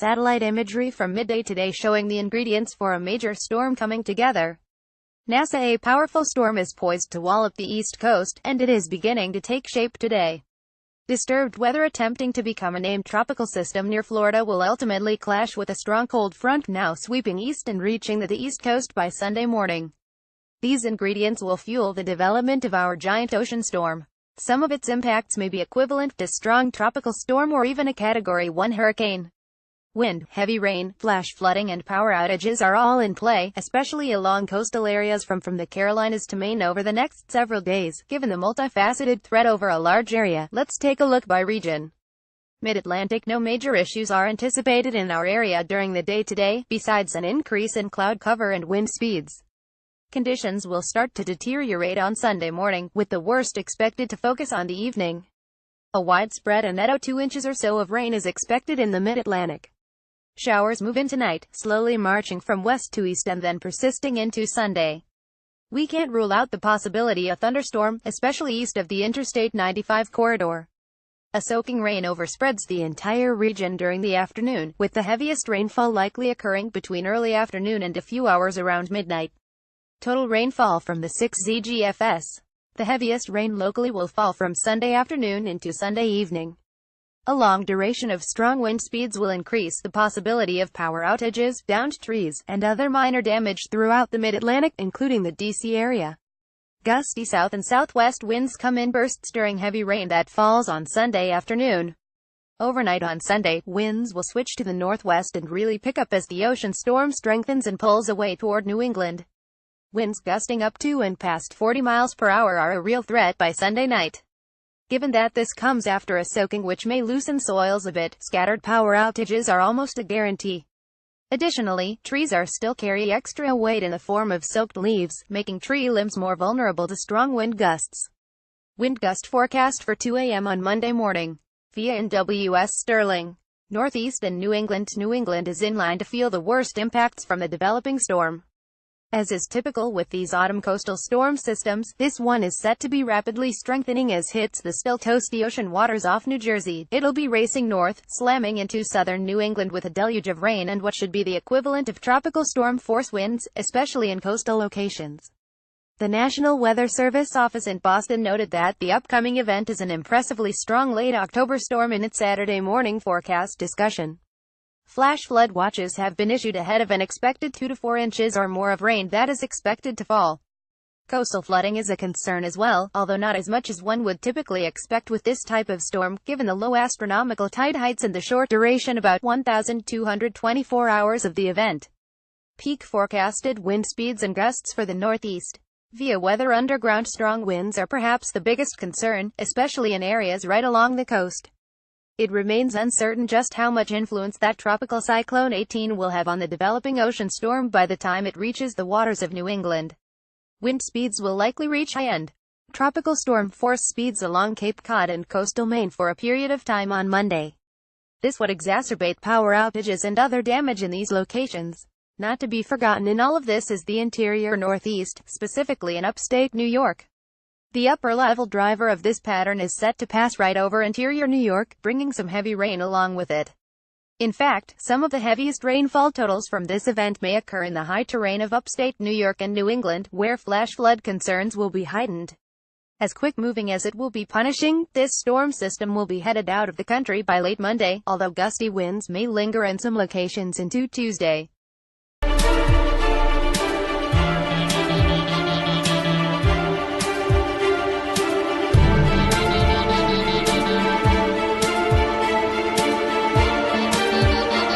satellite imagery from midday today showing the ingredients for a major storm coming together. NASA: a powerful storm is poised to wallop the East Coast, and it is beginning to take shape today. Disturbed weather attempting to become a named tropical system near Florida will ultimately clash with a strong cold front now sweeping east and reaching the East Coast by Sunday morning. These ingredients will fuel the development of our giant ocean storm. Some of its impacts may be equivalent to strong tropical storm or even a Category 1 hurricane. Wind, heavy rain, flash flooding and power outages are all in play, especially along coastal areas from the Carolinas to Maine over the next several days. Given the multifaceted threat over a large area, let's take a look by region. Mid-Atlantic: no major issues are anticipated in our area during the day today, besides an increase in cloud cover and wind speeds. Conditions will start to deteriorate on Sunday morning, with the worst expected to focus on the evening. A widespread and net 2 inches or so of rain is expected in the Mid-Atlantic. Showers move in tonight, slowly marching from west to east and then persisting into Sunday. We can't rule out the possibility of thunderstorm, especially east of the Interstate 95 corridor. A soaking rain overspreads the entire region during the afternoon, with the heaviest rainfall likely occurring between early afternoon and a few hours around midnight. Total rainfall from the 6 ZGFS. The heaviest rain locally will fall from Sunday afternoon into Sunday evening. A long duration of strong wind speeds will increase the possibility of power outages, downed trees, and other minor damage throughout the Mid-Atlantic, including the D.C. area. Gusty south and southwest winds come in bursts during heavy rain that falls on Sunday afternoon. Overnight on Sunday, winds will switch to the northwest and really pick up as the ocean storm strengthens and pulls away toward New England. Winds gusting up to and past 40 miles per hour are a real threat by Sunday night. Given that this comes after a soaking which may loosen soils a bit, scattered power outages are almost a guarantee. Additionally, trees are still carry extra weight in the form of soaked leaves, making tree limbs more vulnerable to strong wind gusts. Wind gust forecast for 2 a.m. on Monday morning. Via NWS Sterling. Northeast and New England. New England is in line to feel the worst impacts from the developing storm. As is typical with these autumn coastal storm systems, this one is set to be rapidly strengthening as hits the still toasty ocean waters off New Jersey. It'll be racing north, slamming into southern New England with a deluge of rain and what should be the equivalent of tropical storm force winds, especially in coastal locations. The National Weather Service office in Boston noted that the upcoming event is an impressively strong late October storm in its Saturday morning forecast discussion. Flash flood watches have been issued ahead of an expected 2 to 4 inches or more of rain that is expected to fall. Coastal flooding is a concern as well, although not as much as one would typically expect with this type of storm, given the low astronomical tide heights and the short duration about 1,224 hours of the event. Peak forecasted wind speeds and gusts for the Northeast. Via weather underground, strong winds are perhaps the biggest concern, especially in areas right along the coast. It remains uncertain just how much influence that tropical cyclone 18 will have on the developing ocean storm by the time it reaches the waters of New England. Wind speeds will likely reach high-end tropical storm force speeds along Cape Cod and coastal Maine for a period of time on Monday. This would exacerbate power outages and other damage in these locations. Not to be forgotten in all of this is the interior Northeast, specifically in upstate New York. The upper-level driver of this pattern is set to pass right over interior New York, bringing some heavy rain along with it. In fact, some of the heaviest rainfall totals from this event may occur in the high terrain of upstate New York and New England, where flash flood concerns will be heightened. As quick-moving as it will be punishing, this storm system will be headed out of the country by late Monday, although gusty winds may linger in some locations into Tuesday.